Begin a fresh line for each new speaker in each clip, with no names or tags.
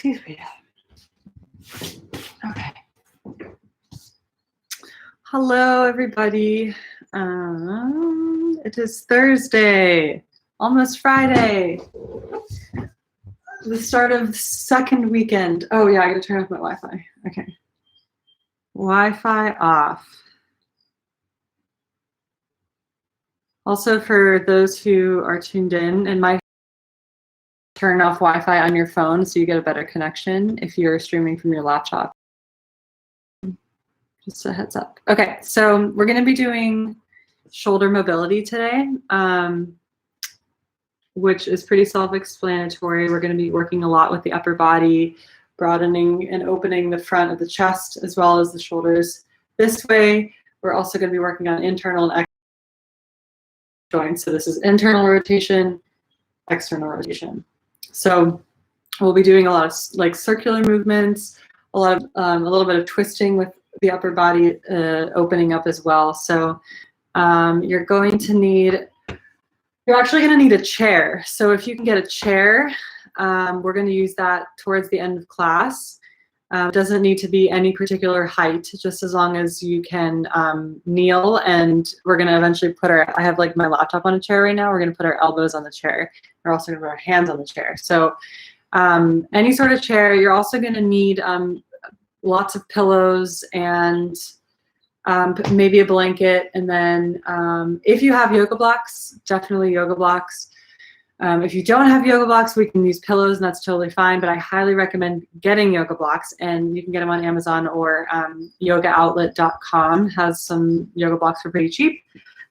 Excuse me. Okay. Hello, everybody. It is Thursday, almost Friday. The start of the second weekend. Oh yeah, I gotta turn off my Wi-Fi. Okay. Wi-Fi off. Also, for those who are tuned in, and my turn off Wi-Fi on your phone so you get a better connection if you're streaming from your laptop. Just a heads up. Okay, so we're going to be doing shoulder mobility today, which is pretty self-explanatory. We're going to be working a lot with the upper body, broadening and opening the front of the chest as well as the shoulders. This way, we're also going to be working on internal and external joints. So this is internal rotation, external rotation. So we'll be doing a lot of like circular movements, a little bit of twisting with the upper body opening up as well. So you're actually going to need a chair. So if you can get a chair, we're going to use that towards the end of class. It doesn't need to be any particular height, just as long as you can kneel. And we're going to eventually I have like my laptop on a chair right now. We're going to put our elbows on the chair. We're also going to put our hands on the chair. So any sort of chair. You're also going to need lots of pillows and maybe a blanket. And then if you have yoga blocks, definitely yoga blocks. If you don't have yoga blocks, we can use pillows, and that's totally fine. But I highly recommend getting yoga blocks, and you can get them on Amazon, or yogaoutlet.com has some yoga blocks for pretty cheap.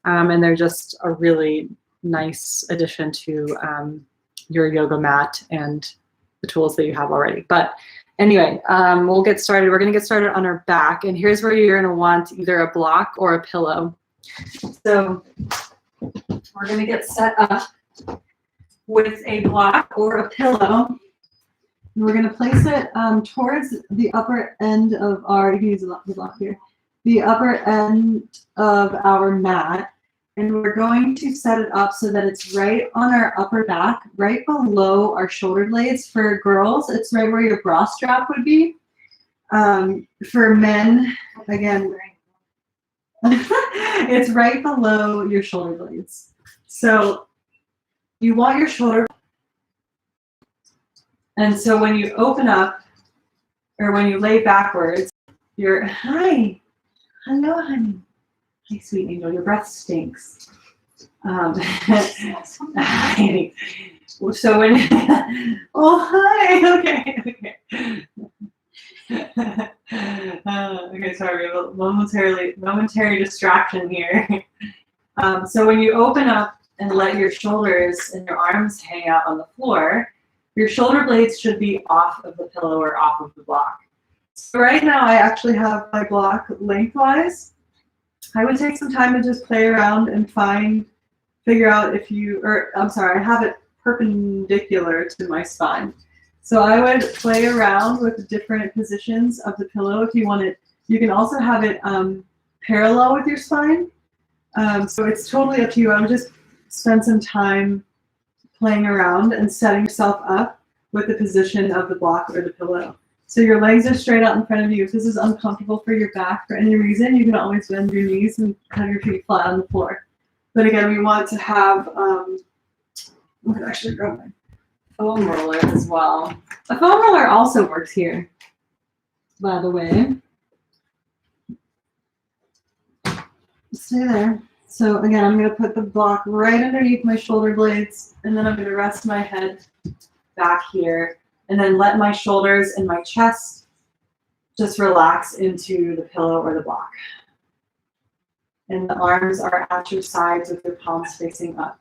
And they're just a really nice addition to your yoga mat and the tools that you have already. But anyway, we'll get started. We're going to get started on our back, and here's where you're going to want either a block or a pillow. So we're going to get set up with a block or a pillow. And we're going to place it towards the upper end of our, you can use the block here, the upper end of our mat. And we're going to set it up so that it's right on our upper back, right below our shoulder blades. For girls, it's right where your bra strap would be. For men, again, it's right below your shoulder blades. So you want your shoulder, and so when you open up, or when you lay backwards, hi, hello, honey. Hi, sweet angel, your breath stinks. Hi. So when, oh, hi, okay. Okay, sorry, we have a momentary distraction here. So when you open up and let your shoulders and your arms hang out on the floor, your shoulder blades should be off of the pillow or off of the block. So right now I actually have my block lengthwise. I would take some time to just play around and figure out I have it perpendicular to my spine. So I would play around with different positions of the pillow if you want it. You can also have it parallel with your spine. So it's totally up to you. I would just spend some time playing around and setting yourself up with the position of the block or the pillow. So your legs are straight out in front of you. If this is uncomfortable for your back for any reason, you can always bend your knees and have your feet flat on the floor. But again, we want to have, I'm going to actually grab my foam roller as well. A foam roller also works here, by the way. Stay there. So again, I'm going to put the block right underneath my shoulder blades, and then I'm going to rest my head back here, and then let my shoulders and my chest just relax into the pillow or the block. And the arms are at your sides with your palms facing up.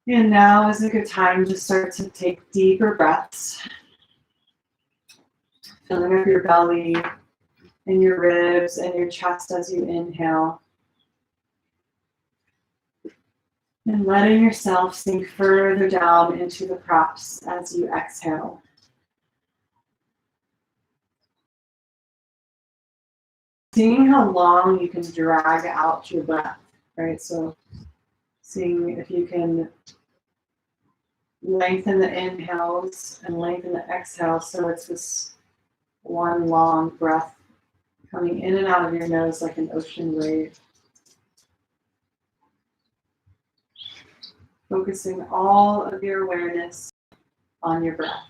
And now is a good time to start to take deeper breaths, filling up your belly and your ribs and your chest as you inhale. And letting yourself sink further down into the props as you exhale. Seeing how long you can drag out your breath, right? So seeing if you can Lengthen the inhales and lengthen the exhales, so it's this one long breath coming in and out of your nose like an ocean wave. Focusing all of your awareness on your breath.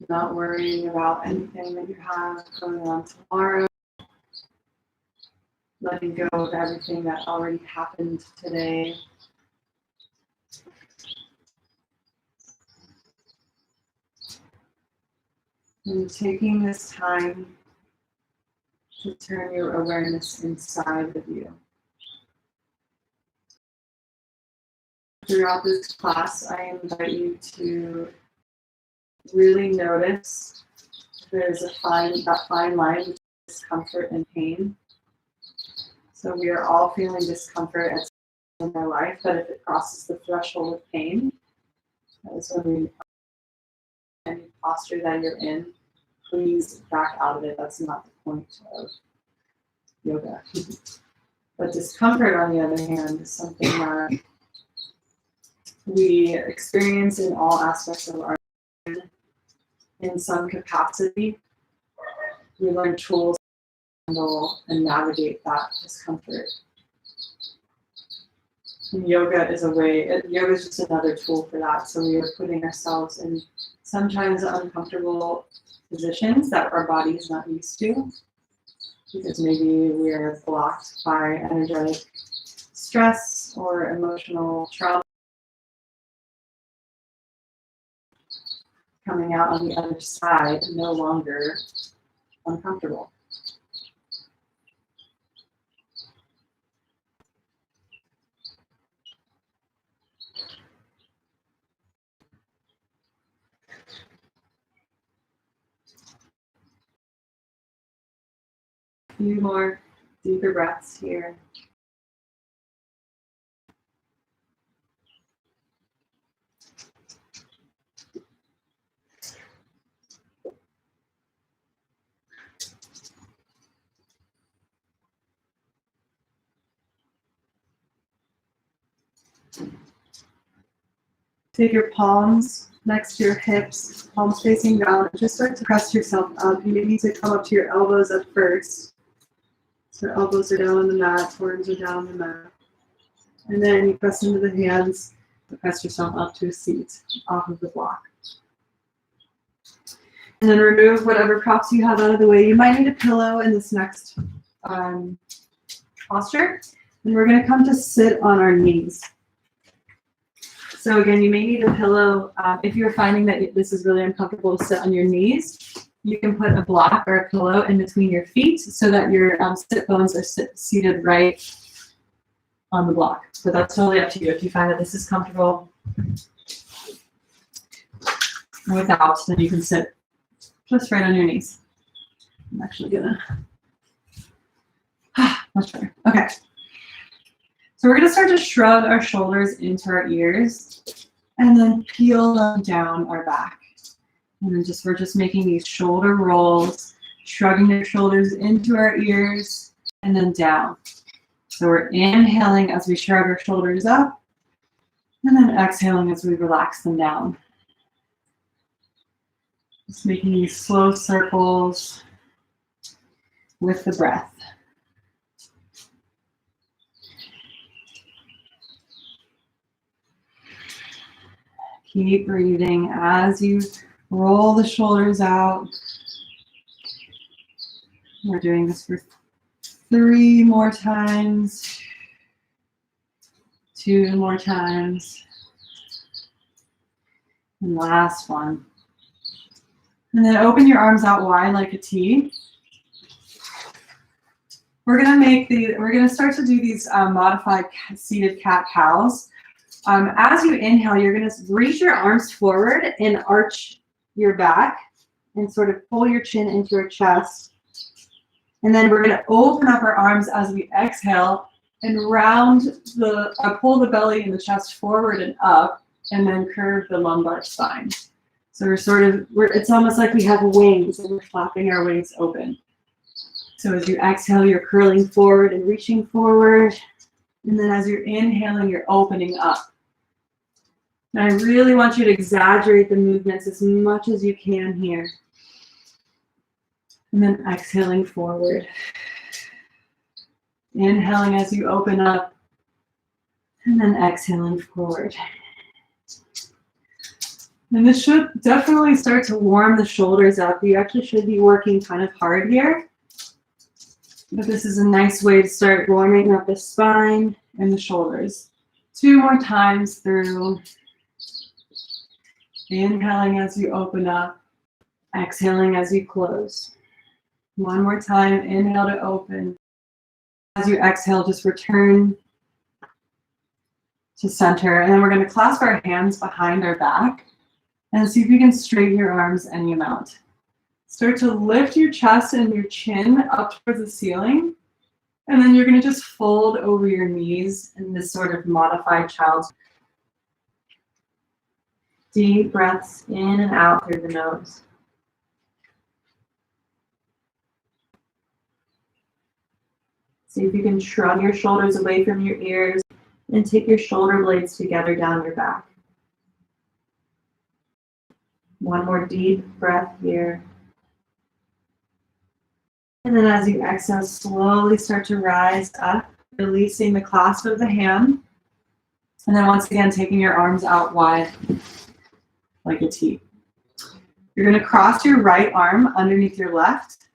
Not worrying about anything that you have going on tomorrow. Letting go of everything that already happened today. And taking this time to turn your awareness inside of you. Throughout this class, I invite you to really notice there's that fine line between discomfort and pain. So we are all feeling discomfort at some point in our life, but if it crosses the threshold of pain, that is when we any posture that you're in, please back out of it. That's not the point of yoga. But discomfort, on the other hand, is something that we experience in all aspects of our life in some capacity. We learn tools to handle and navigate that discomfort. And yoga is yoga is just another tool for that. So we are putting ourselves in sometimes uncomfortable positions that our body is not used to, because maybe we're blocked by energetic stress or emotional trauma coming out on the other side, no longer uncomfortable. A few more deeper breaths here. Take your palms next to your hips, palms facing down, and just start to press yourself up. You may need to come up to your elbows at first. So elbows are down on the mat, forearms are down on the mat. And then you press into the hands and press yourself up to a seat off of the block. And then remove whatever props you have out of the way. You might need a pillow in this next posture. And we're going to come to sit on our knees. So again, you may need a pillow. If you're finding that this is really uncomfortable to sit on your knees, you can put a block or a pillow in between your feet so that your sit bones are seated right on the block. So that's totally up to you. If you find that this is comfortable without, then you can sit just right on your knees. I'm actually gonna, much better. Okay. So we're gonna start to shrug our shoulders into our ears and then peel them down our back. And then we're just making these shoulder rolls, shrugging our shoulders into our ears and then down. So we're inhaling as we shrug our shoulders up and then exhaling as we relax them down. Just making these slow circles with the breath. Keep breathing as you roll the shoulders out. We're doing this for 3 more times, 2 more times, and last one. And then open your arms out wide like a T. We're gonna start to do these modified seated cat-cows. As you inhale, you're gonna reach your arms forward and arch your back and sort of pull your chin into your chest. And then we're gonna open up our arms as we exhale and pull the belly and the chest forward and up, and then curve the lumbar spine. So it's almost like we have wings and we're flapping our wings open. So as you exhale, you're curling forward and reaching forward. And then as you're inhaling, you're opening up. And I really want you to exaggerate the movements as much as you can here. And then exhaling forward. Inhaling as you open up. And then exhaling forward. And this should definitely start to warm the shoulders up. You actually should be working kind of hard here. But this is a nice way to start warming up the spine and the shoulders. 2 more times through. Inhaling as you open up. Exhaling as you close. 1 more time. Inhale to open. As you exhale, just return to center. And then we're going to clasp our hands behind our back and see if you can straighten your arms any amount. Start to lift your chest and your chin up towards the ceiling. And then you're going to just fold over your knees in this sort of modified child's. Deep breaths in and out through the nose. See if you can shrug your shoulders away from your ears and take your shoulder blades together down your back. 1 more deep breath here. And then as you exhale, slowly start to rise up, releasing the clasp of the hand. And then once again, taking your arms out wide like a T. You're going to cross your right arm underneath your left,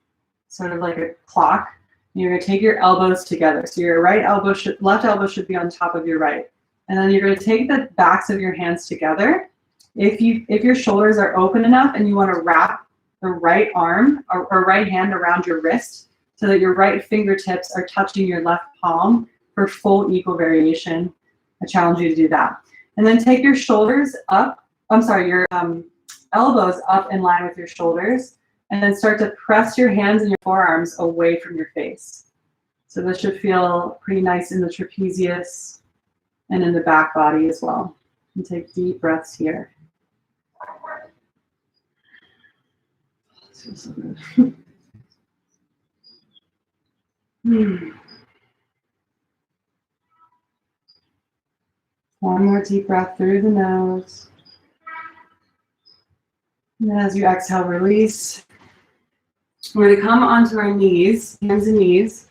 sort of like a clock. And you're going to take your elbows together. So your left elbow should be on top of your right. And then you're going to take the backs of your hands together. If your shoulders are open enough and you want to wrap the right arm or right hand around your wrist so that your right fingertips are touching your left palm for full equal variation, I challenge you to do that. And then take your shoulders up, your elbows up in line with your shoulders, and then start to press your hands and your forearms away from your face. So this should feel pretty nice in the trapezius and in the back body as well. And take deep breaths here. So good. One more deep breath through the nose. And as you exhale, release. We're going to come onto our knees, hands and knees,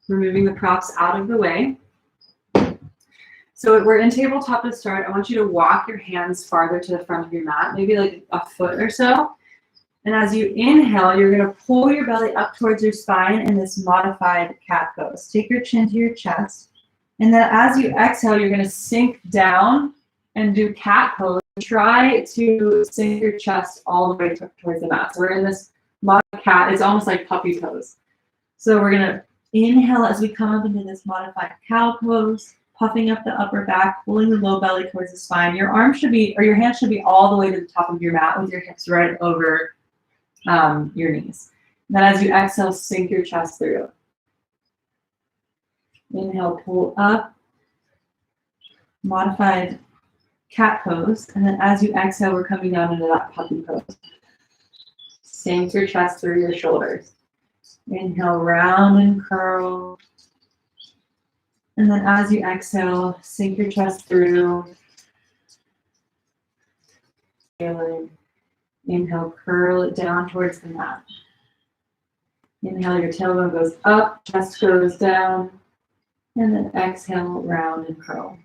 removing the props out of the way. So we're in tabletop to start. I want you to walk your hands farther to the front of your mat, maybe like a foot or so. And as you inhale, you're going to pull your belly up towards your spine in this modified cat pose. Take your chin to your chest. And then as you exhale, you're going to sink down and do cat pose. Try to sink your chest all the way towards the mat. So we're in this modified cat. It's almost like puppy pose. So we're going to inhale as we come up into this modified cow pose, puffing up the upper back, pulling the low belly towards the spine. Your arms should be, or your hands should be all the way to the top of your mat with your hips right over your knees. And then as you exhale, sink your chest through. Inhale, pull up, modified cat pose. And then as you exhale, we're coming down into that puppy pose. Sink your chest through your shoulders. Inhale, round and curl. And then as you exhale, sink your chest through. Inhale, curl it down towards the mat. Inhale, your tailbone goes up, chest goes down. And then exhale, round and curl.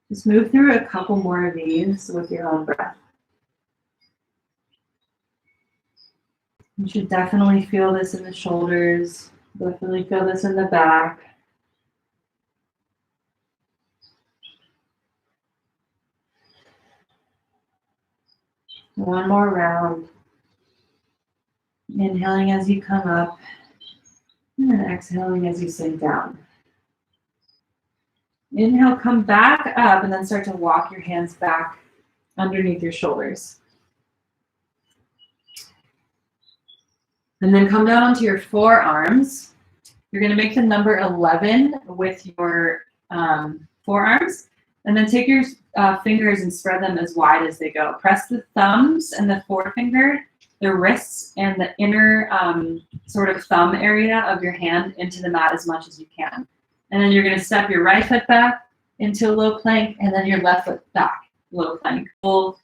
Just move through a couple more of these with your own breath. You should definitely feel this in the shoulders. Definitely feel this in the back. One more round. Inhaling as you come up. And then exhaling as you sink down. Inhale, come back up, and then start to walk your hands back underneath your shoulders. And then come down onto your forearms. You're going to make the number 11 with your forearms. And then take your fingers and spread them as wide as they go. Press the thumbs and the forefinger the wrists and the inner sort of thumb area of your hand into the mat as much as you can. And then you're going to step your right foot back into a low plank, and then your left foot back, low plank, full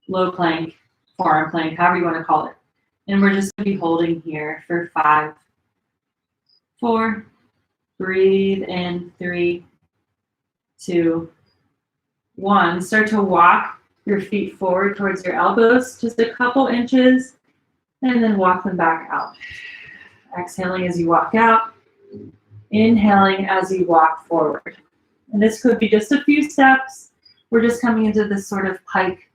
low plank, forearm plank, however you want to call it. And we're just going to be holding here for 5, 4, breathe in, 3, 2, 1. Start to walk your feet forward towards your elbows, just a couple inches, and then walk them back out. Exhaling as you walk out, inhaling as you walk forward. And this could be just a few steps. We're just coming into this sort of pike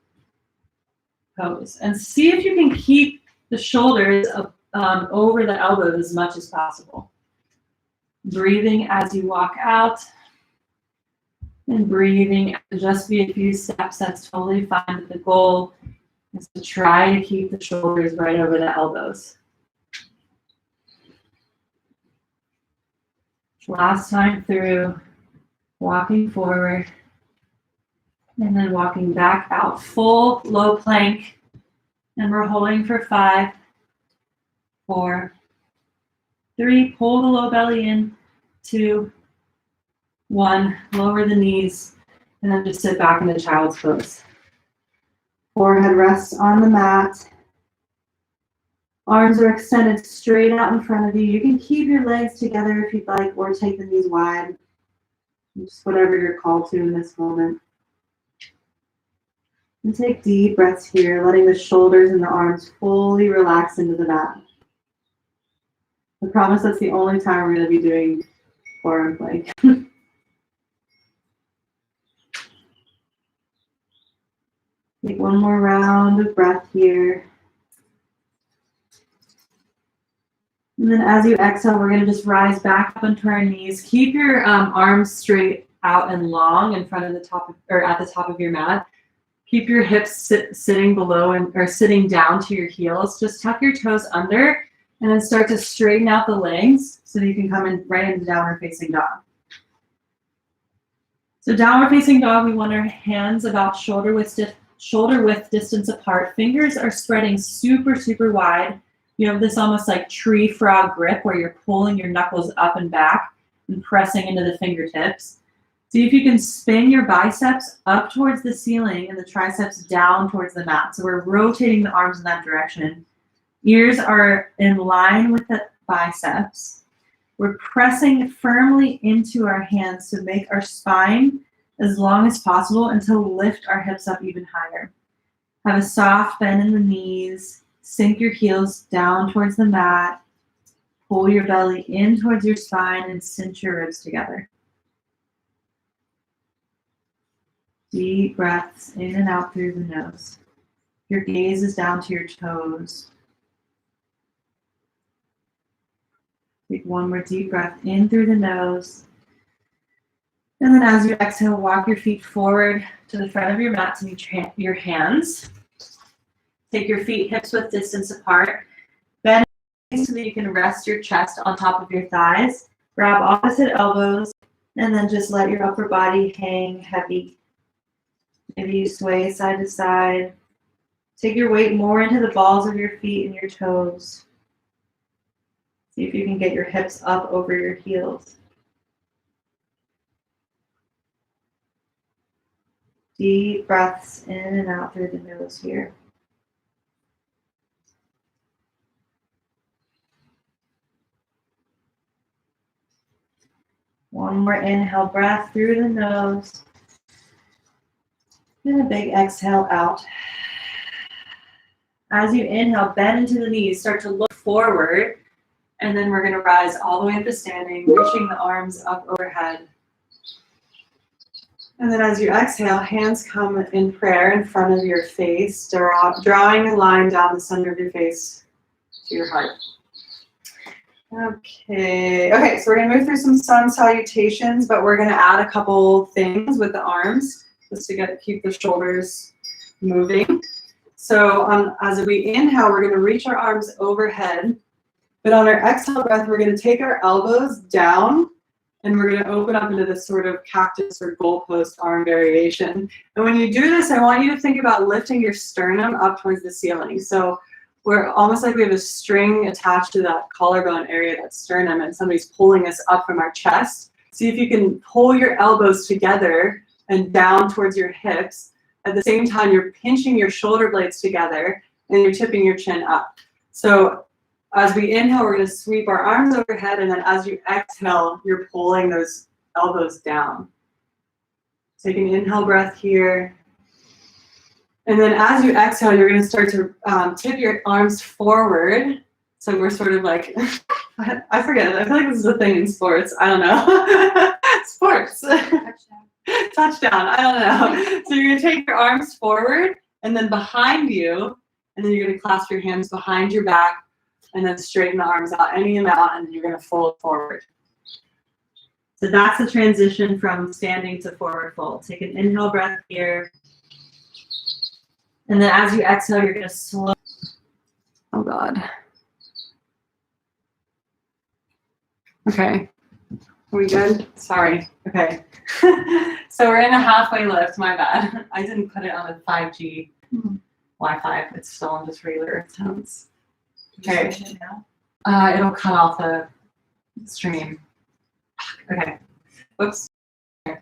pose. And see if you can keep the shoulders over the elbows as much as possible. Breathing as you walk out. And breathing, just be a few steps, that's totally fine. But the goal is to try to keep the shoulders right over the elbows. Last time through, walking forward, and then walking back out, full low plank, and we're holding for 5, 4, 3, pull the low belly in, 2, 1, lower the knees, and then just sit back in the child's pose. Forehead rests on the mat. Arms are extended straight out in front of you. You can keep your legs together if you'd like, or take the knees wide. Just whatever you're called to in this moment. And take deep breaths here, letting the shoulders and the arms fully relax into the mat. I promise that's the only time we're going to be doing forearm plank. Take one more round of breath here. And then as you exhale, we're going to just rise back up onto our knees. Keep your arms straight out and long in front of the top, or at the top of your mat. Keep your hips sitting below or sitting down to your heels. Just tuck your toes under and then start to straighten out the legs so that you can come in right into downward facing dog. So downward facing dog, we want our hands about shoulder width distance apart. Fingers are spreading super, super wide. You have this almost like tree frog grip where you're pulling your knuckles up and back and pressing into the fingertips. See if you can spin your biceps up towards the ceiling and the triceps down towards the mat. So we're rotating the arms in that direction. Ears are in line with the biceps. We're pressing firmly into our hands to make our spine as long as possible and to lift our hips up even higher. Have a soft bend in the knees. Sink your heels down towards the mat. Pull your belly in towards your spine and cinch your ribs together. Deep breaths in and out through the nose. Your gaze is down to your toes. Take one more deep breath in through the nose. And then as you exhale, walk your feet forward to the front of your mat to meet your hands. Take your feet hips width distance apart. Bend so that you can rest your chest on top of your thighs. Grab opposite elbows and then just let your upper body hang heavy. Maybe you sway side to side. Take your weight more into the balls of your feet and your toes. See if you can get your hips up over your heels. Deep breaths in and out through the nose here. One more inhale, breath through the nose. And a big exhale out. As you inhale, bend into the knees, start to look forward, and then we're going to rise all the way up to standing, reaching the arms up overhead. And then as you exhale, hands come in prayer in front of your face, drawing a line down the center of your face to your heart. Okay, so we're going to move through some sun salutations, but we're going to add a couple things with the arms just to keep the shoulders moving. So as we inhale, we're going to reach our arms overhead, but on our exhale breath, we're going to take our elbows down and we're going to open up into this sort of cactus or goalpost arm variation. And when you do this, I want you to think about lifting your sternum up towards the ceiling. So we're almost like we have a string attached to that collarbone area, that sternum, and somebody's pulling us up from our chest. See if you can pull your elbows together and down towards your hips. At the same time, you're pinching your shoulder blades together and you're tipping your chin up. So as we inhale, we're going to sweep our arms overhead, and then as you exhale, you're pulling those elbows down. Take an inhale breath here. And then as you exhale, you're going to start to tip your arms forward. So we're sort of like, I forget, I feel like this is a thing in sports. I don't know. Sports. Touchdown. I don't know. So you're going to take your arms forward and then behind you, and then you're going to clasp your hands behind your back and then straighten the arms out any amount, and you're going to fold forward. So that's the transition from standing to forward fold. Take an inhale breath here. And then as you exhale, you're going to slow. Oh, God. Okay. Are we good? Sorry. Okay. So we're in a halfway lift. My bad. I didn't put it on a 5G Wi-Fi. It's still on just regular Earth tones. Okay. It'll cut off the stream. Okay. Whoops.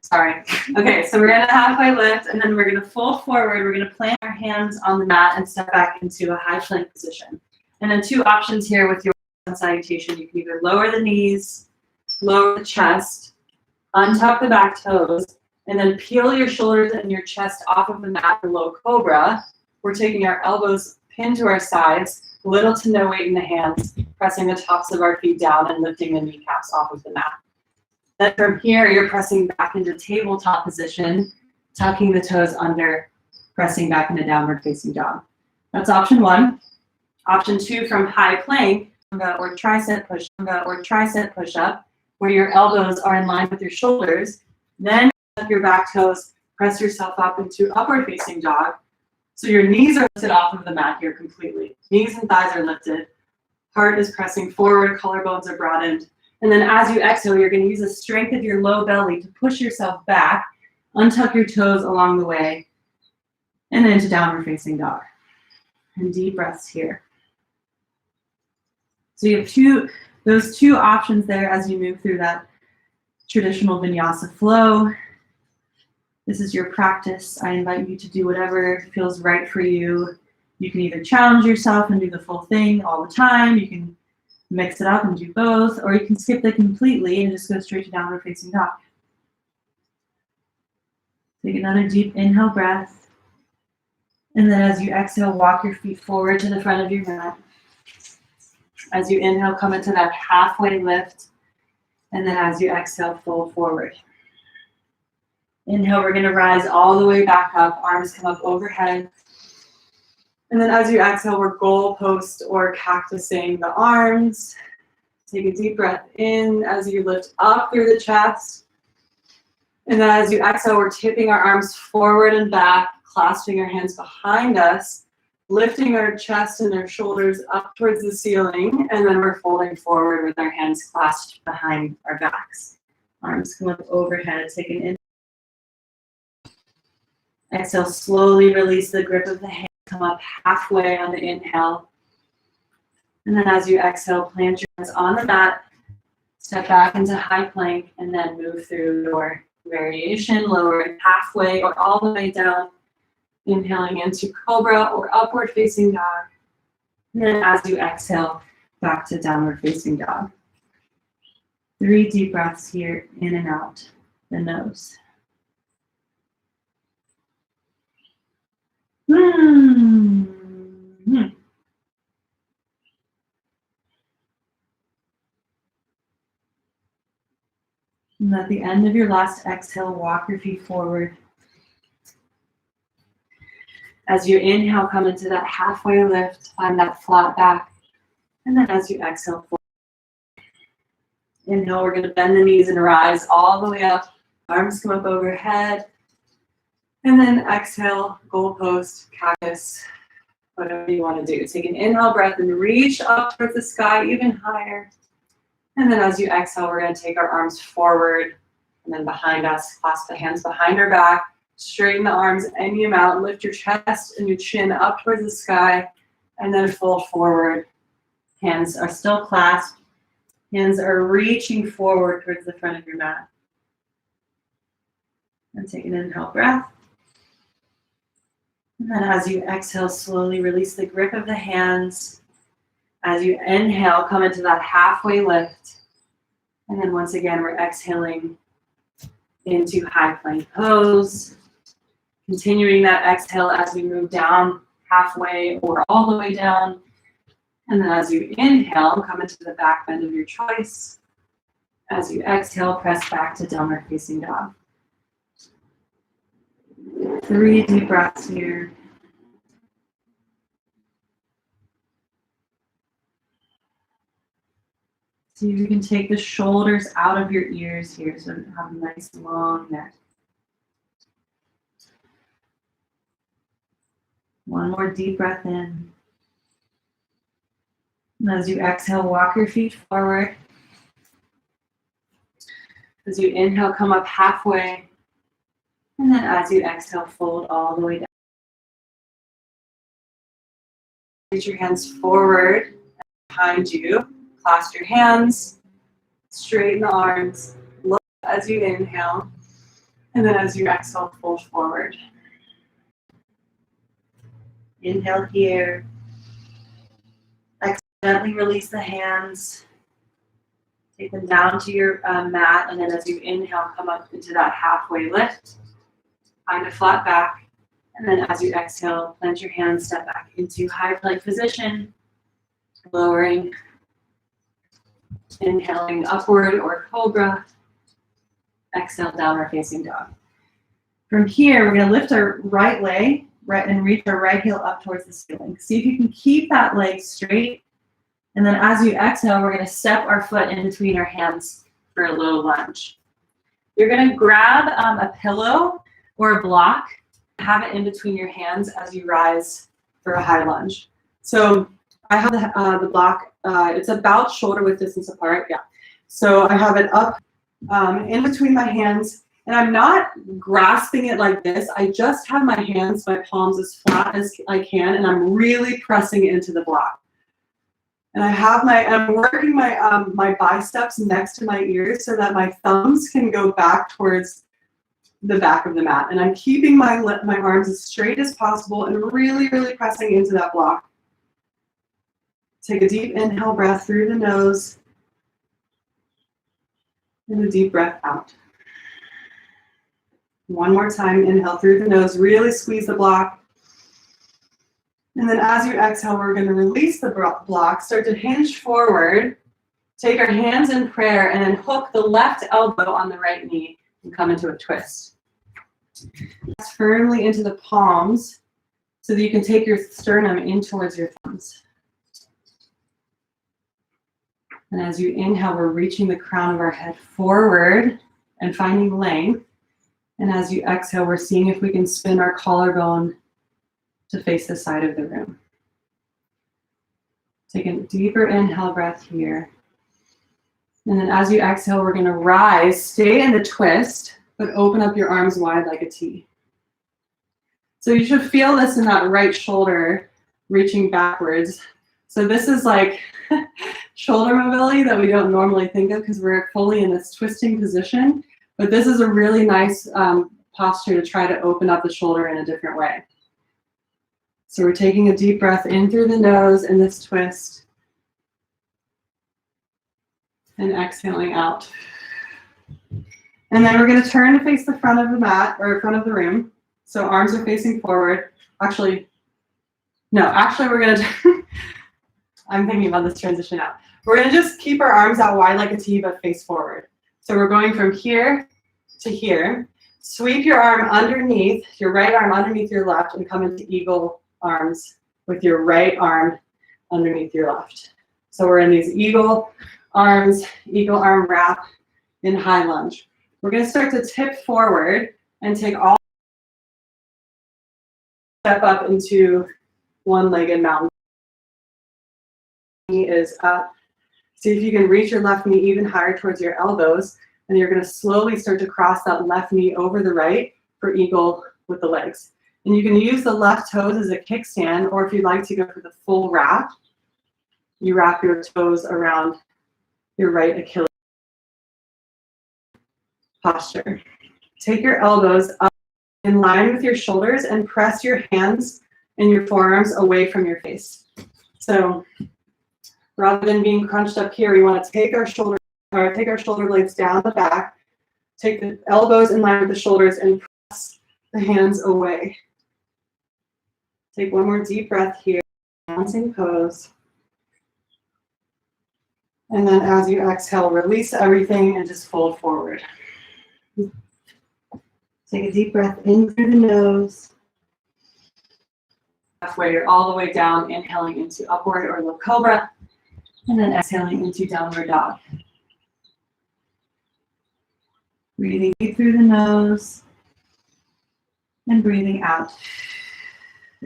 Sorry. Okay, so we're in a halfway lift, and then we're going to fold forward. We're going to plant our hands on the mat and step back into a high plank position. And then two options here with your salutation. You can either lower the knees, lower the chest, untuck the back toes, and then peel your shoulders and your chest off of the mat for low cobra. We're taking our elbows pinned to our sides, little to no weight in the hands, pressing the tops of our feet down and lifting the kneecaps off of the mat. Then from here, you're pressing back into tabletop position, tucking the toes under, pressing back into downward facing dog. That's option one. Option two, from high plank or tricep push up, where your elbows are in line with your shoulders. Then tuck your back toes, press yourself up into upward facing dog. So your knees are lifted off of the mat here completely. Knees and thighs are lifted. Heart is pressing forward, collarbones are broadened. And then as you exhale, you're going to use the strength of your low belly to push yourself back, untuck your toes along the way, and then to downward facing dog. And deep breaths here. So you have those two options there as you move through that traditional vinyasa flow. This is your practice. I invite you to do whatever feels right for you. You can either challenge yourself and do the full thing all the time. You can mix it up and do both, or you can skip it completely and just go straight to downward facing dog. Take another deep inhale breath. And then as you exhale, walk your feet forward to the front of your mat. As you inhale, come into that halfway lift. And then as you exhale, fold forward. Inhale, we're going to rise all the way back up. Arms come up overhead. And then as you exhale, we're goalpost or cactusing the arms. Take a deep breath in as you lift up through the chest. And then as you exhale, we're tipping our arms forward and back, clasping our hands behind us, lifting our chest and our shoulders up towards the ceiling, and then we're folding forward with our hands clasped behind our backs. Arms come up overhead. Take an inhale. Exhale, slowly release the grip of the hand. Come up halfway on the inhale. And then as you exhale, plant your hands on the mat, step back into high plank, and then move through your variation, lowering halfway or all the way down, inhaling into cobra or upward facing dog. And then as you exhale, back to downward facing dog. 3 deep breaths here, in and out the nose. And at the end of your last exhale, walk your feet forward. As you inhale, come into that halfway lift, find that flat back. And then as you exhale, forward. Inhale, we're going to bend the knees and rise all the way up. Arms come up overhead. And then exhale, goalpost, cactus, whatever you want to do. Take an inhale breath and reach up towards the sky even higher. And then as you exhale, we're going to take our arms forward and then behind us, clasp the hands behind our back, straighten the arms any amount, lift your chest and your chin up towards the sky, And then fold forward. Hands are still clasped. Hands are reaching forward towards the front of your mat. And take an inhale breath. And then as you exhale, slowly release the grip of the hands. As you inhale, come into that halfway lift. And then once again, we're exhaling into high plank pose. Continuing that exhale as we move down halfway or all the way down. And then as you inhale, come into the back bend of your choice. As you exhale, press back to downward facing dog. 3 deep breaths here. See if you can take the shoulders out of your ears here so you have a nice long neck. One more deep breath in. And as you exhale, walk your feet forward. As you inhale, come up halfway. And then as you exhale, fold all the way down. Reach your hands forward behind you. Clasp your hands. Straighten the arms. Look as you inhale. And then as you exhale, fold forward. Inhale here. Exhale, gently release the hands. Take them down to your mat. And then as you inhale, come up into that halfway lift. Find a flat back. And then as you exhale, plant your hands, step back into high plank position. Lowering. Inhaling upward or cobra. Exhale, downward facing dog. From here, we're going to lift our right leg and reach our right heel up towards the ceiling. See if you can keep that leg straight. And then as you exhale, we're going to step our foot in between our hands for a low lunge. You're going to grab a pillow or a block, have it in between your hands as you rise for a high lunge. So I have the block, it's about shoulder width distance apart, yeah. So I have it up in between my hands, and I'm not grasping it like this. I just have my hands, my palms as flat as I can, and I'm really pressing into the block. And I'm working my biceps next to my ears so that my thumbs can go back towards the back of the mat. And I'm keeping my arms as straight as possible and really, really pressing into that block. Take a deep inhale breath through the nose. And a deep breath out. One more time, inhale through the nose, really squeeze the block. And then as you exhale, we're going to release the block, start to hinge forward, take our hands in prayer, and then hook the left elbow on the right knee and come into a twist. Press firmly into the palms so that you can take your sternum in towards your thumbs. And as you inhale, we're reaching the crown of our head forward and finding length. And as you exhale, we're seeing if we can spin our collarbone to face the side of the room. Take a deeper inhale breath here. And then as you exhale, we're going to rise, stay in the twist, but open up your arms wide like a T. So you should feel this in that right shoulder reaching backwards. So this is like shoulder mobility that we don't normally think of because we're fully in this twisting position. But this is a really nice posture to try to open up the shoulder in a different way. So we're taking a deep breath in through the nose in this twist. And exhaling out. And then we're going to turn to face the front of the mat, or front of the room. So arms are facing forward. We're going to, I'm thinking about this transition now. We're going to just keep our arms out wide like a T, but face forward. So we're going from here to here. Sweep your arm underneath, your right arm underneath your left, and come into eagle arms with your right arm underneath your left. So we're in these eagle arms, eagle arm wrap in high lunge. We're going to start to tip forward and take all step up into one-legged mountain. Knee is up. See if you can reach your left knee even higher towards your elbows, and you're going to slowly start to cross that left knee over the right for eagle with the legs. And you can use the left toes as a kickstand, or if you'd like to go for the full wrap, you wrap your toes around your right Achilles. Posture. Take your elbows up in line with your shoulders and press your hands and your forearms away from your face. So rather than being crunched up here, we want to take our shoulder blades down the back, take the elbows in line with the shoulders and press the hands away. Take one more deep breath here, balancing pose. And then as you exhale, release everything and just fold forward. Take a deep breath in through the nose. Halfway, you're all the way down, inhaling into upward or low cobra, and then exhaling into downward dog. Breathing deep through the nose and breathing out.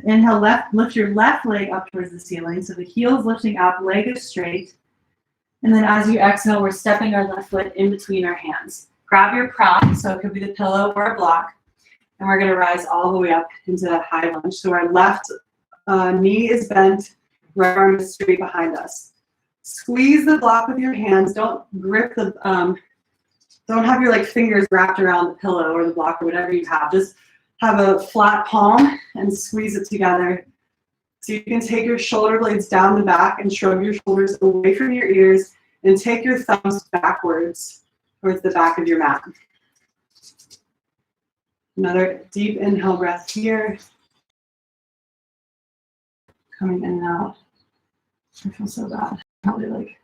Inhale, lift your left leg up towards the ceiling, so the heel is lifting up, leg is straight. And then as you exhale, we're stepping our left foot in between our hands. Grab your prop, so it could be the pillow or a block, and we're going to rise all the way up into that high lunge. So our left knee is bent, right arm is straight behind us. Squeeze the block with your hands. Don't grip the, don't have your fingers wrapped around the pillow or the block or whatever you have. Just have a flat palm and squeeze it together. So you can take your shoulder blades down the back and shrug your shoulders away from your ears and take your thumbs backwards towards the back of your mat. Another deep inhale breath here. Coming in and out. I feel so bad. Probably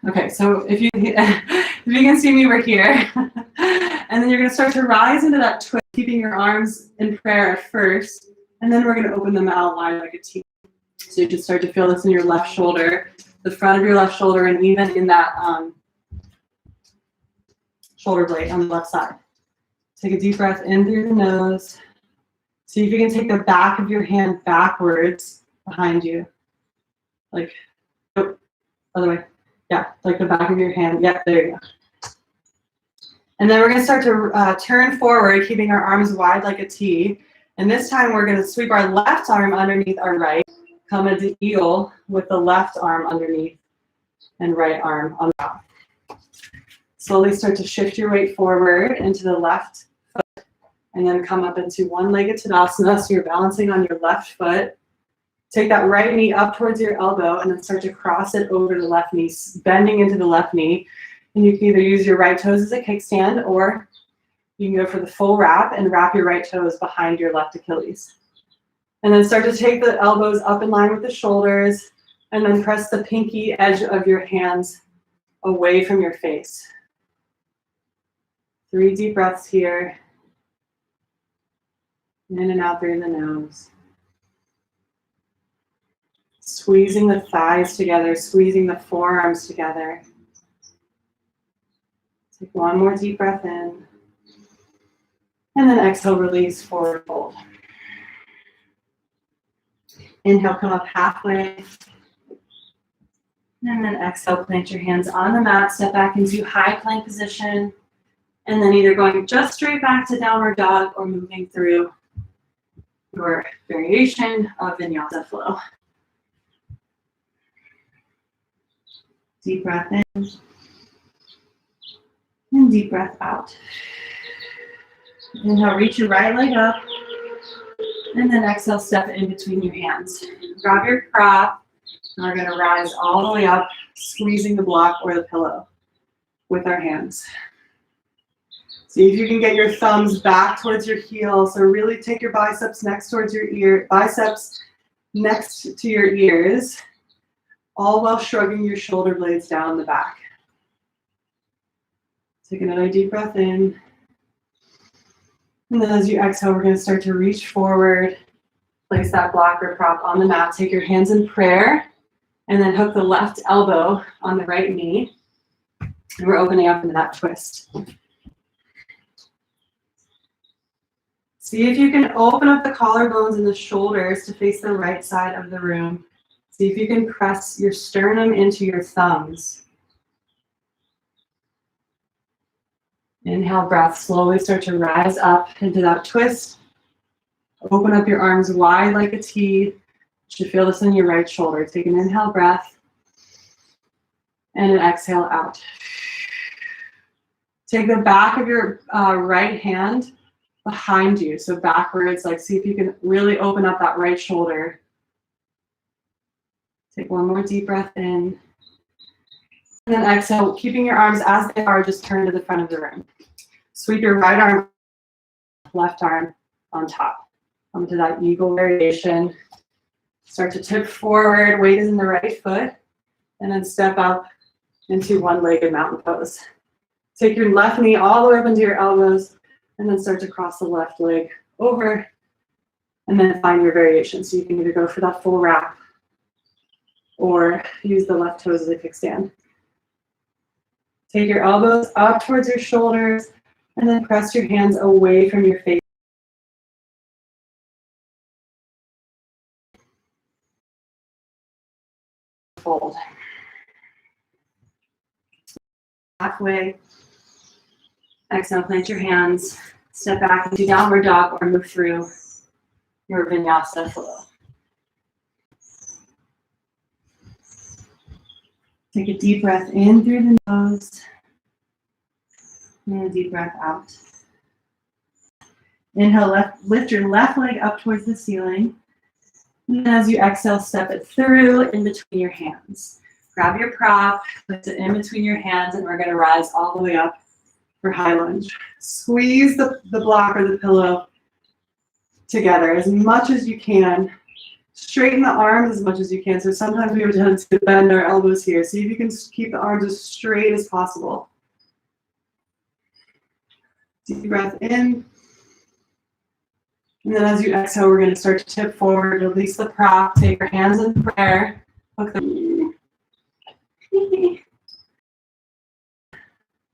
okay, so if you can see me, we're here. And then you're going to start to rise into that twist, keeping your arms in prayer at first. And then we're going to open them out wide like a T. So you just start to feel this in your left shoulder, the front of your left shoulder, and even in that shoulder blade on the left side. Take a deep breath in through the nose. See if you can take the back of your hand backwards behind you. Like, oh, other way. Yeah, like the back of your hand. Yeah, there you go. And then we're going to start to turn forward, keeping our arms wide like a T. And this time we're going to sweep our left arm underneath our right. Come into eel with the left arm underneath and right arm on top. Slowly start to shift your weight forward into the left foot and then come up into one-legged Tadasana. So you're balancing on your left foot. Take that right knee up towards your elbow and then start to cross it over the left knee, bending into the left knee. And you can either use your right toes as a kickstand or you can go for the full wrap and wrap your right toes behind your left Achilles. And then start to take the elbows up in line with the shoulders and then press the pinky edge of your hands away from your face. 3 deep breaths here. In and out through the nose. Squeezing the thighs together, squeezing the forearms together. Take one more deep breath in. And then exhale, release, forward fold. Inhale, come up halfway. And then exhale, plant your hands on the mat, step back into high plank position. And then either going just straight back to downward dog or moving through your variation of Vinyasa flow. Deep breath in. And deep breath out. Inhale, reach your right leg up. And then exhale, step in between your hands. Grab your prop. And we're going to rise all the way up, squeezing the block or the pillow with our hands. See if you can get your thumbs back towards your heels. So really take your biceps next towards your ear, biceps next to your ears, all while shrugging your shoulder blades down the back. Take another deep breath in. And then as you exhale, we're going to start to reach forward, place that block or prop on the mat, take your hands in prayer, and then hook the left elbow on the right knee. And we're opening up into that twist. See if you can open up the collarbones and the shoulders to face the right side of the room. See if you can press your sternum into your thumbs. Inhale, breath, slowly start to rise up into that twist. Open up your arms wide like a T. You should feel this in your right shoulder. Take an inhale breath and an exhale out. Take the back of your right hand behind you, so backwards, like see if you can really open up that right shoulder. Take one more deep breath in. And then exhale, keeping your arms as they are, just turn to the front of the room. Sweep your right arm, left arm on top. Come to that eagle variation. Start to tip forward, weight is in the right foot, and then step up into one-legged mountain pose. Take your left knee all the way up into your elbows, and then start to cross the left leg over, and then find your variation. So you can either go for that full wrap or use the left toes as a kickstand. Take your elbows up towards your shoulders, and then press your hands away from your face. Fold. Halfway. Exhale, plant your hands. Step back into downward dog or move through your Vinyasa flow. Take a deep breath in through the nose. And a deep breath out. Inhale, lift your left leg up towards the ceiling. And as you exhale, step it through in between your hands. Grab your prop, place it in between your hands, and we're going to rise all the way up for high lunge. Squeeze the block or the pillow together as much as you can. Straighten the arms as much as you can. So sometimes we have a tendency to bend our elbows here. See if you can keep the arms as straight as possible. Deep breath in. And then as you exhale, we're going to start to tip forward, release the prop, take your hands in prayer. Hook them.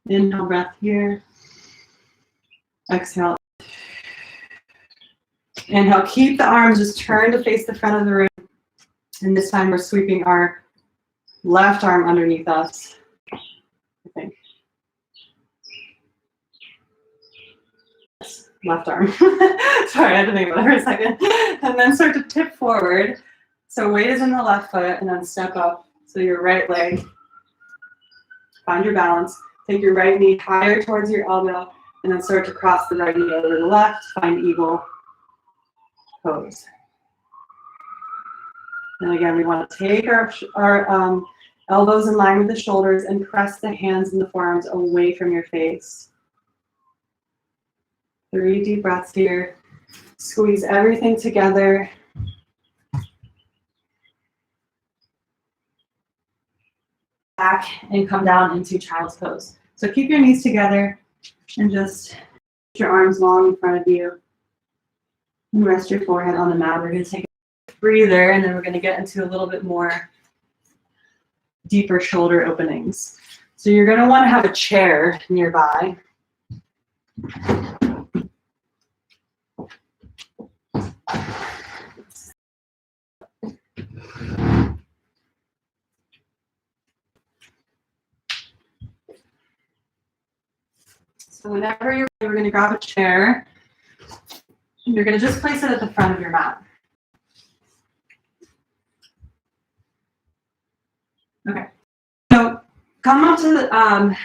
Inhale, breath here. Exhale. Inhale, keep the arms just turned to face the front of the room. And this time we're sweeping our left arm underneath us, I think. Left arm. Sorry, I had to think about it for a second. And then start to tip forward. So weight is in the left foot, and then step up. So your right leg. Find your balance. Take your right knee higher towards your elbow, and then start to cross the right knee over the left. Find eagle pose. And again, we want to take our elbows in line with the shoulders and press the hands and the forearms away from your face. 3 deep breaths here. Squeeze everything together. Back and come down into child's pose. So keep your knees together and just put your arms long in front of you. And rest your forehead on the mat. We're going to take a breather, and then we're going to get into a little bit more deeper shoulder openings. So you're going to want to have a chair nearby. So whenever you're ready, we're going to grab a chair. And you're going to just place it at the front of your mat. Okay. So come up to the,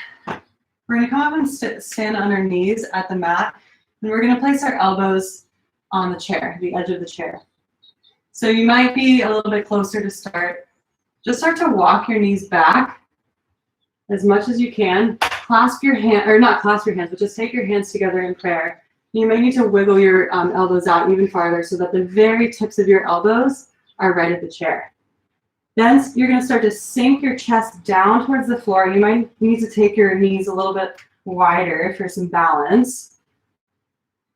we're going to come up and stand on our knees at the mat. And we're going to place our elbows on the chair, the edge of the chair. So you might be a little bit closer to start. Just start to walk your knees back as much as you can. Clasp your hand, or not clasp your hands, but just take your hands together in prayer. You may need to wiggle your elbows out even farther so that the very tips of your elbows are right at the chair. Then you're going to start to sink your chest down towards the floor. You might need to take your knees a little bit wider for some balance.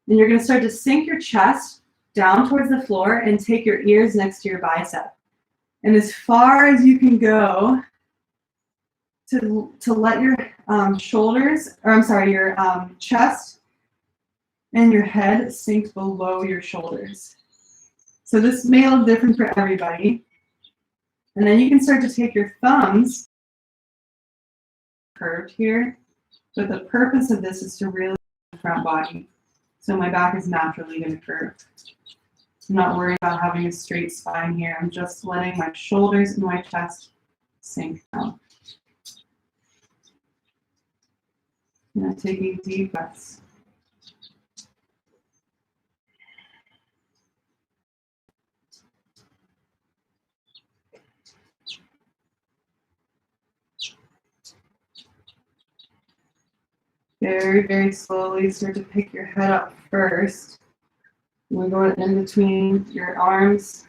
And you're going to start to sink your chest down towards the floor and take your ears next to your bicep. And as far as you can go to let your shoulders, or I'm sorry, your chest and your head sink below your shoulders. So this may look different for everybody. And then you can start to take your thumbs curved here But the purpose of this is to really the front body. So my back is naturally going to curve. I'm not worried about having a straight spine here. I'm just letting my shoulders and my chest sink down. And I'm taking deep breaths. Very, very slowly start to pick your head up first. We're going in between your arms,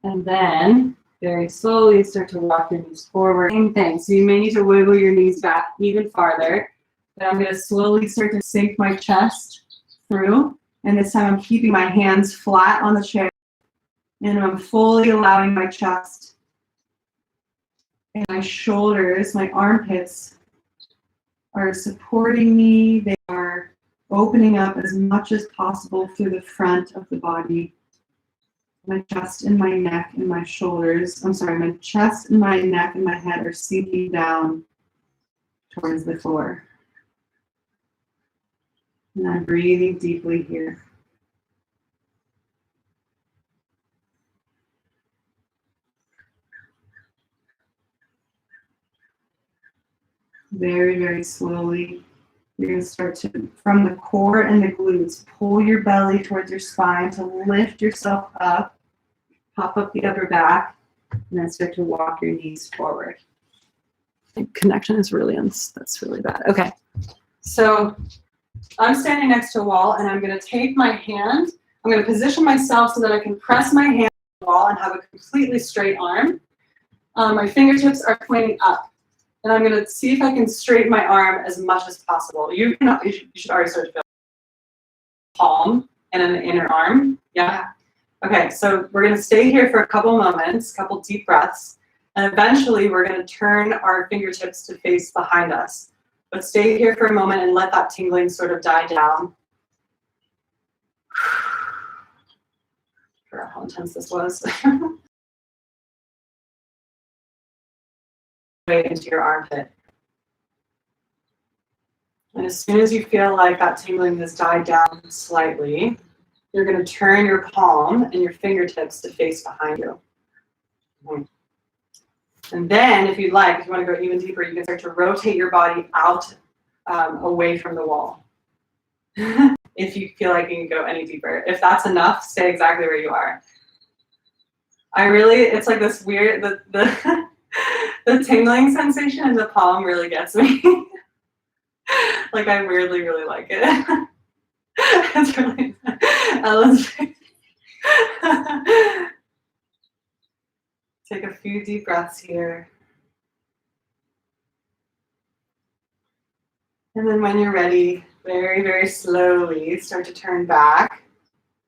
and then very slowly start to walk your knees forward. Same thing. So you may need to wiggle your knees back even farther. But I'm going to slowly start to sink my chest through. And this time I'm keeping my hands flat on the chair. And I'm fully allowing my chest and my shoulders, my armpits are supporting me. They are opening up as much as possible through the front of the body. My chest and my neck and my shoulders, my chest and my neck and my head are sinking down towards the floor. And I'm breathing deeply here. Very, very slowly, you're going to start to, from the core and the glutes, pull your belly towards your spine to lift yourself up, pop up the upper back, and then start to walk your knees forward. Connection is really, that's really bad. Okay, so I'm standing next to a wall, and I'm going to take my hand, I'm going to position myself so that I can press my hand on the wall and have a completely straight arm. My fingertips are pointing up. And I'm going to see if I can straighten my arm as much as possible. You should already start to feel palm and then the inner arm. Yeah? Okay, so we're going to stay here for a couple moments, a couple deep breaths, and eventually we're going to turn our fingertips to face behind us. But stay here for a moment and let that tingling sort of die down. I forgot how intense this was. Into your armpit. And as soon as you feel like that tingling has died down slightly, you're going to turn your palm and your fingertips to face behind you. And then, if you'd like, if you want to go even deeper, you can start to rotate your body out away from the wall. If you feel like you can go any deeper. If that's enough, stay exactly where you are. It's like this weird, the tingling sensation in the palm really gets me. Like I weirdly really like it. It's really Take a few deep breaths here. And then when you're ready, very, very slowly start to turn back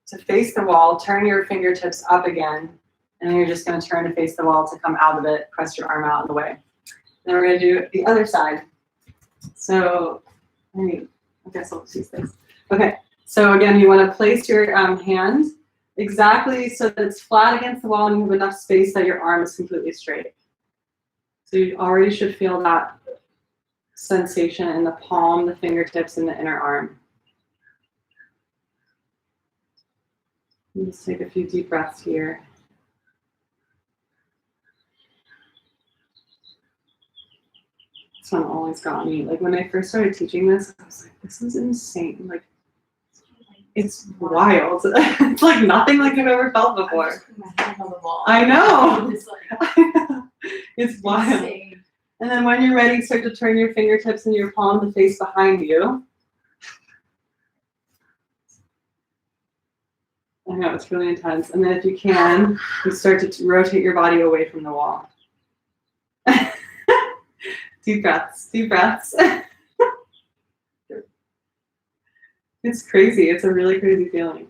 to face the wall. Turn your fingertips up again. And then you're just going to turn to face the wall to come out of it. Press your arm out of the way. Then we're going to do the other side. So, I guess I'll just use this. Okay. So again, you want to place your hand exactly so that it's flat against the wall and you have enough space that your arm is completely straight. So you already should feel that sensation in the palm, the fingertips, and the inner arm. Let's take a few deep breaths here. This one always got me. Like when I first started teaching this, I was like, this is insane. Like, it's wild. It's like nothing like I've ever felt before. I know. It's wild. Insane. And then when you're ready, start to turn your fingertips and your palm to face behind you. I know, it's really intense. And then if you can, you start to rotate your body away from the wall. Deep breaths, deep breaths. It's crazy. It's a really crazy feeling.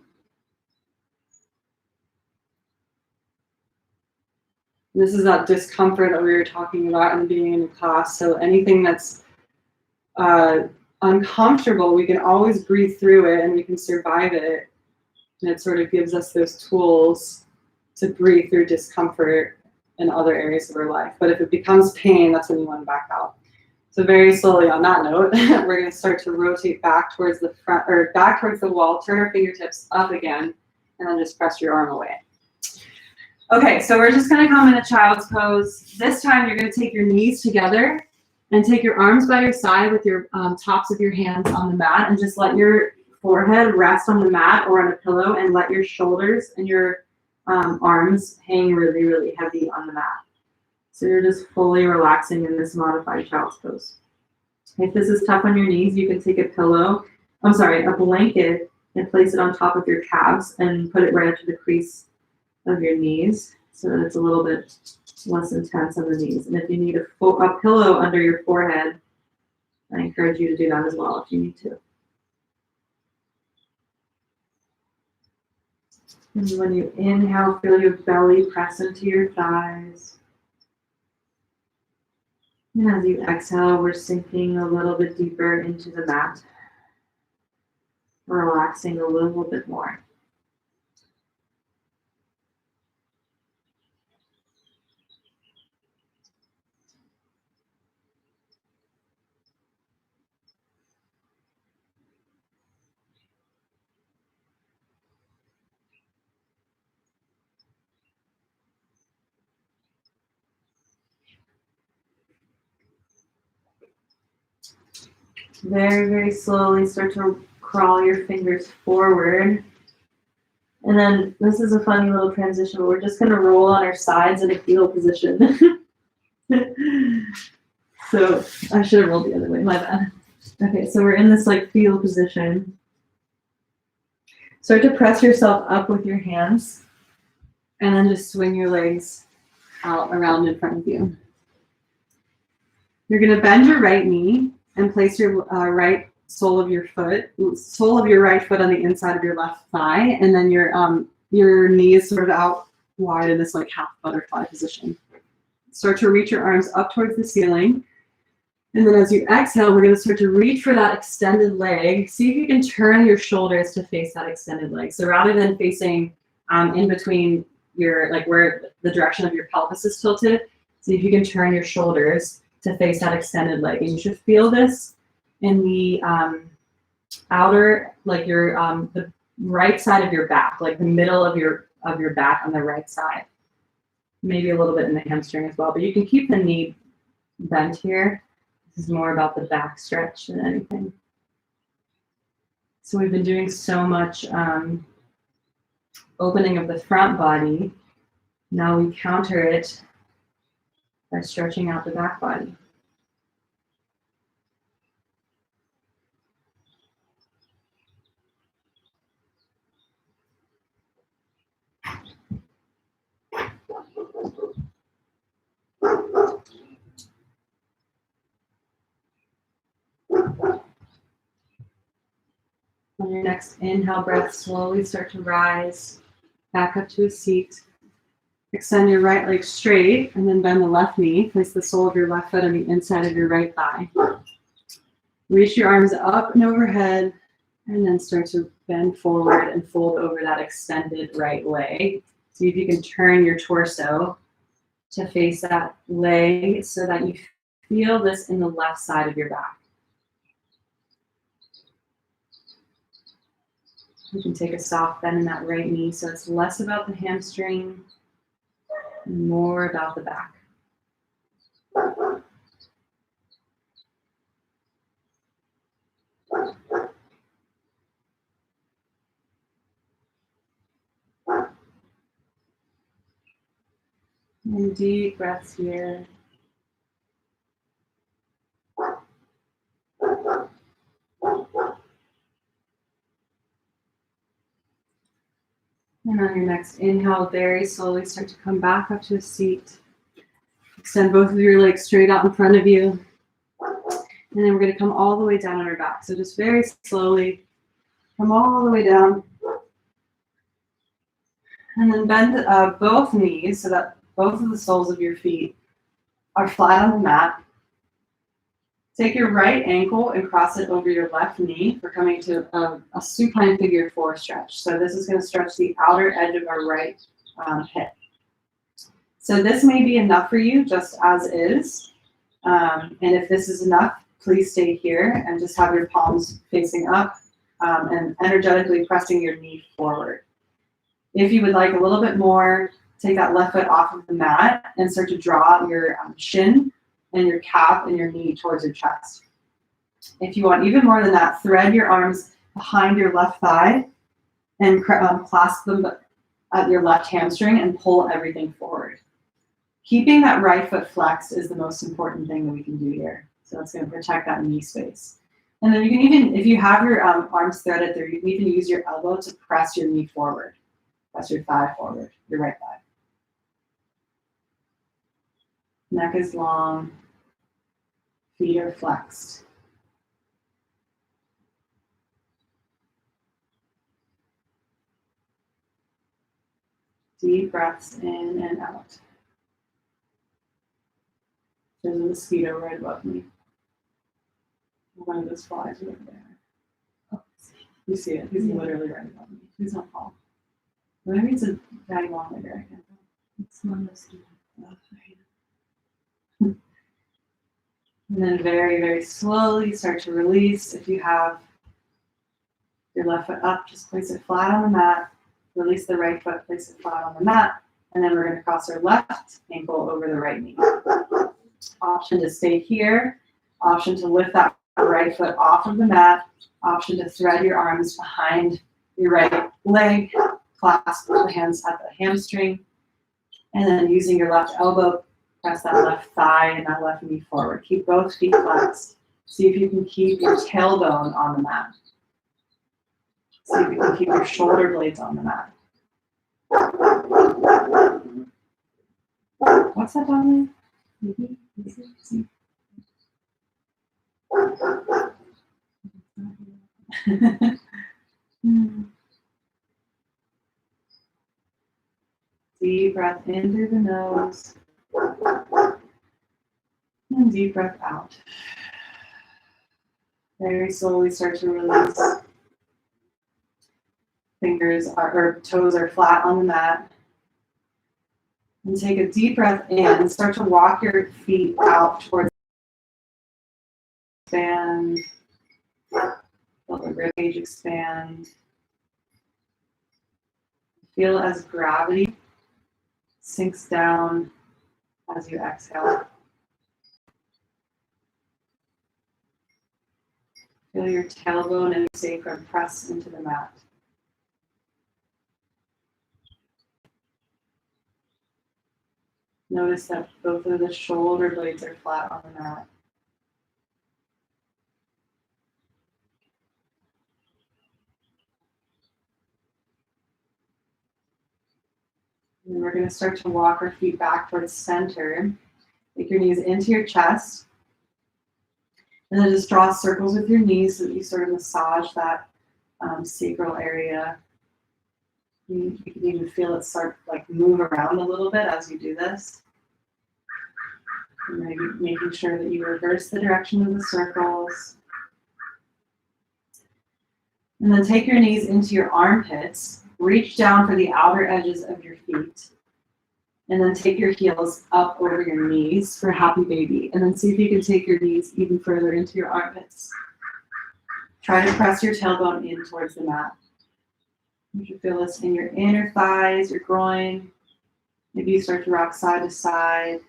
This is that discomfort that we were talking about in the beginning of class. So anything that's uncomfortable, we can always breathe through it and we can survive it. And it sort of gives us those tools to breathe through discomfort in other areas of our life. But if it becomes pain, that's when you want to back out. So very slowly on that note, we're going to start to rotate back towards the front, or back towards the wall, turn our fingertips up again, and then just press your arm away. Okay, so we're just going to come in a child's pose. This time you're going to take your knees together and take your arms by your side with your tops of your hands on the mat, and just let your forehead rest on the mat or on a pillow, and let your shoulders and your arms hang really, really heavy on the mat. So you're just fully relaxing in this modified child's pose. If this is tough on your knees, you can take a blanket, and place it on top of your calves and put it right up to the crease of your knees so that it's a little bit less intense on the knees. And if you need a pillow under your forehead, I encourage you to do that as well if you need to. And when you inhale, feel your belly press into your thighs. And as you exhale, we're sinking a little bit deeper into the mat, relaxing a little bit more. Very, very slowly start to crawl your fingers forward. And then this is a funny little transition, but we're just going to roll on our sides in a fetal position. So I should have rolled the other way, my bad. Okay, so we're in this like fetal position. Start to press yourself up with your hands, and then just swing your legs out around in front of you. You're going to bend your right knee and place your right sole of your right foot on the inside of your left thigh, and then your knee is sort of out wide in this like half butterfly position. Start to reach your arms up towards the ceiling, and then as you exhale, we're going to start to reach for that extended leg. See if you can turn your shoulders to face that extended leg. So rather than facing in between your, like where the direction of your pelvis is tilted, see if you can turn your shoulders to face that extended leg. And you should feel this in the outer, like your the right side of your back, like the middle of your back on the right side. Maybe a little bit in the hamstring as well, but you can keep the knee bent here. This is more about the back stretch than anything. So we've been doing so much opening of the front body. Now we counter it by stretching out the back body. On your next inhale breath, slowly start to rise back up to a seat. Extend your right leg straight and then bend the left knee. Place the sole of your left foot on the inside of your right thigh. Reach your arms up and overhead, and then start to bend forward and fold over that extended right leg. See if you can turn your torso to face that leg so that you feel this in the left side of your back. You can take a soft bend in that right knee, so it's less about the hamstring and more about the back. And deep breaths here. And on your next inhale, very slowly start to come back up to a seat. Extend both of your legs straight out in front of you. And then we're going to come all the way down on our back. So just very slowly come all the way down. And then bend both knees so that both of the soles of your feet are flat on the mat. Take your right ankle and cross it over your left knee. We're coming to a supine figure 4 stretch. So this is going to stretch the outer edge of our right hip. So this may be enough for you just as is. And if this is enough, please stay here and just have your palms facing up and energetically pressing your knee forward. If you would like a little bit more, take that left foot off of the mat and start to draw your shin and your calf and your knee towards your chest. If you want even more than that, thread your arms behind your left thigh and clasp them at your left hamstring and pull everything forward. Keeping that right foot flexed is the most important thing that we can do here. So it's going to protect that knee space. And then you can even, if you have your arms threaded there, you can even use your elbow to press your knee forward. Press your thigh forward, your right thigh. Neck is long, feet are flexed. Deep breaths in and out. There's a mosquito right above me. One of those flies right there. Oh, you see it. He's literally right above me. He's not Paul. Maybe it's a daddy long later. It's not a mosquito. And then very, very slowly start to release. If you have your left foot up, just place it flat on the mat. Release the right foot, place it flat on the mat. And then we're going to cross our left ankle over the right knee. Option to stay here. Option to lift that right foot off of the mat. Option to thread your arms behind your right leg. Clasp the hands at the hamstring. And then using your left elbow, press that left thigh and that left knee forward. Keep both feet flexed. See if you can keep your tailbone on the mat. See if you can keep your shoulder blades on the mat. What's that, darling? Deep breath in through the nose. And deep breath out. Very slowly start to release. Fingers or toes are flat on the mat. And take a deep breath in and start to walk your feet out towards expand. Feel the rib cage expand. Feel as gravity sinks down as you exhale. Feel your tailbone and sacrum press into the mat. Notice that both of the shoulder blades are flat on the mat. And we're going to start to walk our feet back towards center. Take your knees into your chest. And then just draw circles with your knees so that you sort of massage that sacral area. You can even feel it start like move around a little bit as you do this. And maybe making sure that you reverse the direction of the circles. And then take your knees into your armpits. Reach down for the outer edges of your feet. And then take your heels up over your knees for happy baby. And then see if you can take your knees even further into your armpits. Try to press your tailbone in towards the mat. You should feel this in your inner thighs, your groin. Maybe you start to rock side to side.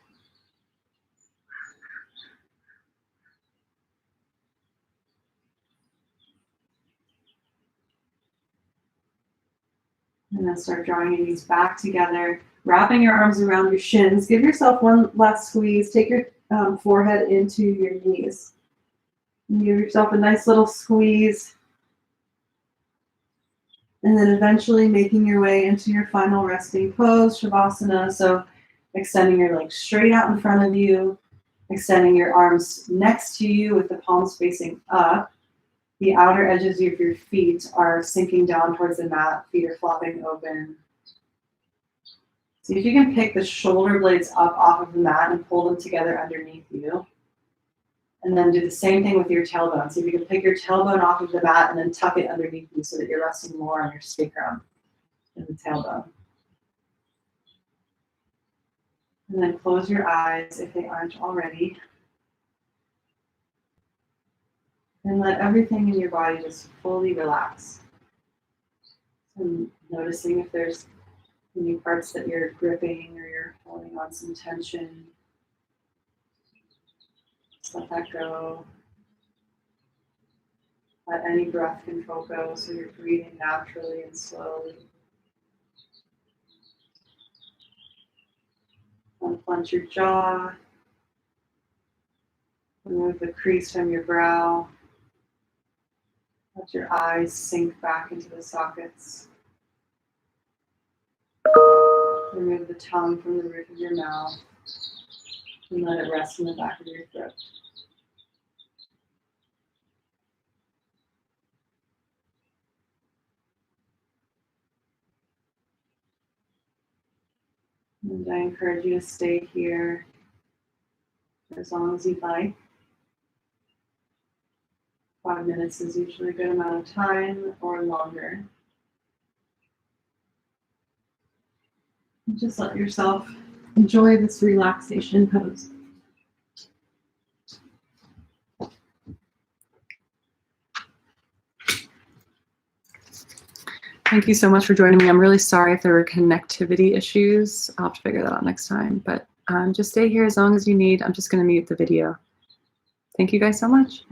And then start drawing your knees back together, wrapping your arms around your shins. Give yourself one last squeeze. Take your forehead into your knees. And give yourself a nice little squeeze. And then eventually making your way into your final resting pose, Shavasana. So extending your legs straight out in front of you, extending your arms next to you with the palms facing up. The outer edges of your feet are sinking down towards the mat. Feet are flopping open. See if you can pick the shoulder blades up off of the mat and pull them together underneath you. And then do the same thing with your tailbone. See if you can pick your tailbone off of the mat and then tuck it underneath you so that you're resting more on your sacrum than the tailbone. And then close your eyes if they aren't already. And let everything in your body just fully relax. And noticing if there's any parts that you're gripping or you're holding on some tension. Just let that go. Let any breath control go so you're breathing naturally and slowly. Unclench your jaw. Remove the crease from your brow. Let your eyes sink back into the sockets. Remove the tongue from the roof of your mouth and let it rest in the back of your throat. And I encourage you to stay here for as long as you'd like. 5 minutes is usually a good amount of time, or longer. And just let yourself enjoy this relaxation pose. Thank you so much for joining me. I'm really sorry if there were connectivity issues. I'll have to figure that out next time, but just stay here as long as you need. I'm just going to mute the video. Thank you guys so much.